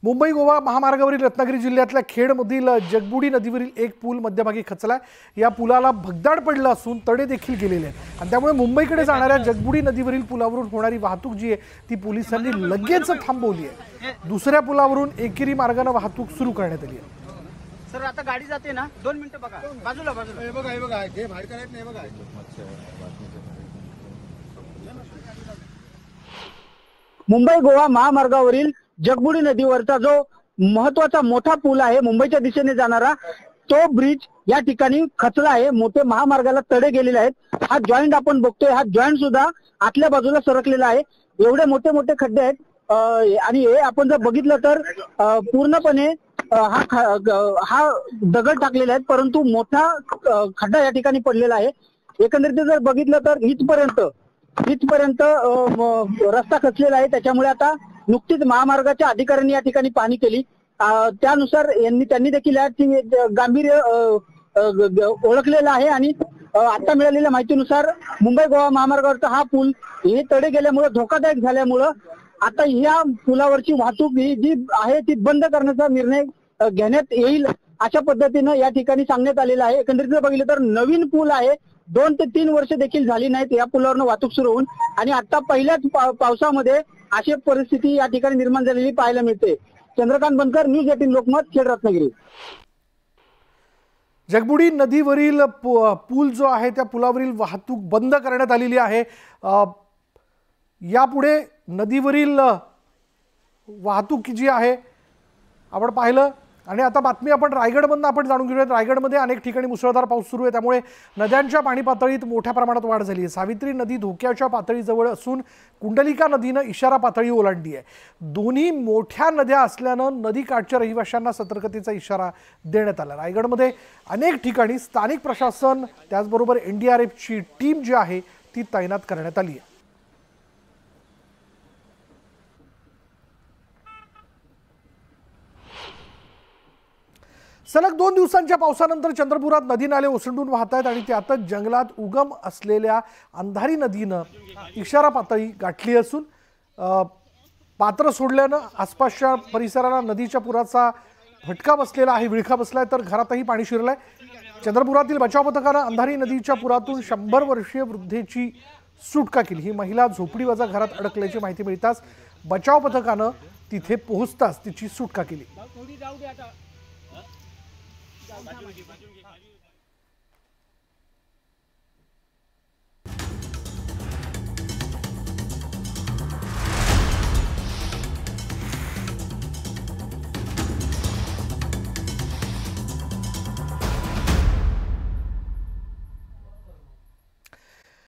मुंबई गोवा महामार्गावरील रत्नागिरी जिल्ह्यातल्या खेडमधील जगबुडी नदीवरील एक पूल मध्यभागी खचलाय। या पुलाला भगदाड पडलं असून तडे देखील गेलेले आहेत आणि त्यामुळे मुंबईकडे जाणाऱ्या जगबुडी नदीवरील पुलावरून होणारी वाहतूक जी आहे ती पोलिसांनी लगेच थांबवली आहे। दुसऱ्या पुलावरून एकेरी मार्गाने वाहतूक सुरू करण्यात आली आहे। सर आता गाडी जाते ना, 2 मिनिटं बघा, बाजूला बाजूला हे बघा, हे बघा, हे बाहेर करायचं नाही बघा। मुंबई गोवा महामार्गावरील जगबुडी नदीवरचा जो महत्वाचा मोठा पूल आहे मुंबईच्या दिशेने जाणारा, तो ब्रिज या ठिकाणी खचला आहे। मोठे महामार्गाला तडे गेलेले आहेत। हा जॉईंट आपण बघतोय, हा जॉईंट सुद्धा आतल्या बाजूला सरकलेला आहे। एवढे मोठे मोठे खड्डे आहेत आणि हे आपण जर बघितलं तर पूर्णपणे हा दगड टाकलेला आहे, परंतु मोठा खड्डा या ठिकाणी पडलेला आहे। एकंदरीत जर बघितलं तर इथपर्यंत रस्ता खचलेला आहे। त्याच्यामुळे आता नुकतीच महामार्गाच्या अधिकाऱ्यांनी या ठिकाणी पाहणी केली, त्यानुसार त्यांनी देखील याची गांभीर्य ओळखलेलं आहे आणि आता मिळालेल्या माहितीनुसार मुंबई गोवा महामार्गावरचा हा पूल हे तडे गेल्यामुळे धोकादायक झाल्यामुळं आता या पुलावरची वाहतूक ही जी आहे ती बंद करण्याचा निर्णय घेण्यात येईल अशा पद्धतीनं या ठिकाणी सांगण्यात आलेलं आहे। एकंदरीत बघितलं तर नवीन पूल आहे, 2 ते 3 वर्ष देखील झाली नाहीत या पुलावरनं वाहतूक सुरू होऊन आणि आता पहिल्याच पावसामध्ये अशी परिस्थिती या ठिकाणी निर्माण झालेली पाहायला मिळते। चंद्रकांत बनकर, न्यूज 18 लोकमत, खेड, रत्नागिरी। जगबुडी नदीवरील पूल जो आहे त्या पुलावरील वाहतूक बंद करण्यात आलेली आहे। यापुढे नदीवरील वाहतूक जी आहे आपण पाहिलं आणि आता बातमी आपण रायगडमधून आपण जाणून घेऊयात। रायगडमध्ये अनेक ठिकाणी मुसळधार पाऊस सुरू आहे, त्यामुळे नद्यांच्या पाणी पातळीत मोठ्या प्रमाणात वाढ झाली आहे। सावित्री नदी धोक्याच्या पातळीजवळ असून कुंडलिका नदीनं इशारा पातळी ओलांडली आहे। दोन्ही मोठ्या नद्या असल्यानं नदीकाठच्या रहिवाशांना सतर्कतेचा इशारा देण्यात आला। रायगडमध्ये अनेक ठिकाणी स्थानिक प्रशासन त्याचबरोबर NDRFची टीम जी आहे ती तैनात करण्यात आली आहे। सलग 2 दिवसांच्या पावसानंतर चंद्रपुरात नदी नाले ओसंडून वाहत आहेत आणि त्यातच जंगलात उगम असलेल्या अंधारी नदीनं इशारा पातळी गाठली असून पात्र सोडल्यानं आसपासच्या परिसराला नदीच्या पुराचा फटका बसलेला आहे, विळखा बसलाय, तर घरातही पाणी शिरलंय। चंद्रपुरातील बचाव पथकानं अंधारी नदीच्या पुरातून 100 वर्षीय वृद्धेची सुटका केली। ही महिला झोपडीवजा घरात अडकल्याची माहिती मिळताच बचाव पथकानं तिथे पोहोचताच तिची सुटका केली।